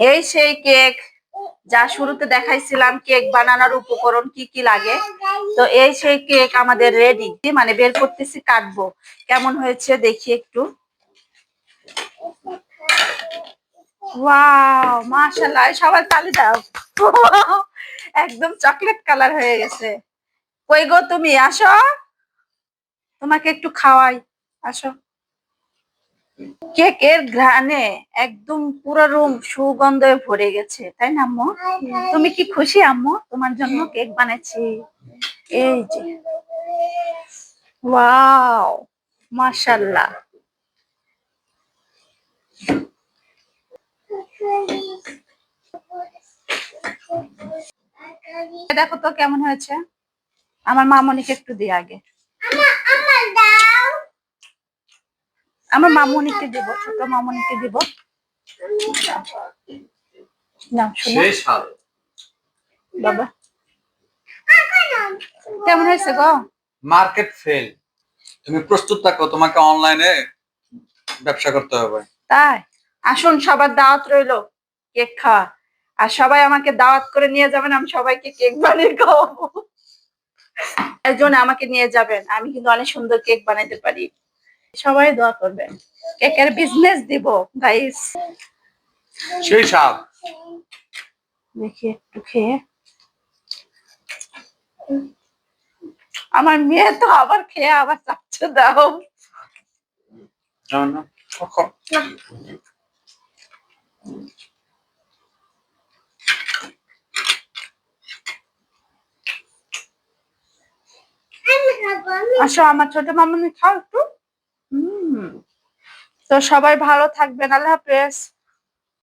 এই সেই কেক যা শুরুতে দেখাইছিলাম, কেক বানানোর উপকরণ কি কি লাগে। তো এই সেই কেক আমাদের রেডি, মানে বের করতেছি, কাটবো। কেমন হয়েছে দেখি একটু। ওয়াও, মাশাআল্লাহ, সবাই তালি দাও। একদম চকলেট কালার হয়ে গেছে। কই গো তুমি, আসো, তোমাকে একটু খাওয়াই, আসো। কেকের ঘ্রাণে একদম পুরো রুম সুগন্ধে ভরে গেছে, তাই না আম্মু? তুমি কি খুশি আম্মু, তোমার জন্য কেক বানাচ্ছি? এই যে, ওয়াও, মাশাআল্লাহ। দেখো তো কেমন হয়েছে। আমার মামনিকে একটু দিই আগে, আমার মামনিকে দিব, ছোট মামনিকে দিব। না শোনা বাবা, কেমন হয়েছে গো? Market fail. তুমি প্রস্তুত থাকো, তোমাকে অনলাইনে ব্যবসা করতে হবে। তাই আসুন, সবার দাওয়াত রইলো কেক খাওয়া। আর সবাই আমাকে দাওয়াত করে নিয়ে যাবেন, আমি সবাইকে কেক বানিয়ে খাওয়াবো। একজন আমাকে নিয়ে যাবেন, আমি কিন্তু অনেক সুন্দর কেক বানাইতে পারি। সবাই দোয়া করবেন, কেকের বিজনেস দিব গাইস। সেই সাপ দেখি একটু খেয়ে। আমার মেয়ে তো আবার খেয়ে আবার চাচ্ছে দাও। না আসো আমার ছোট মামুনি, খাও একটু। তো সবাই ভালো থাকবেন, আল্লাহ হাফেজ।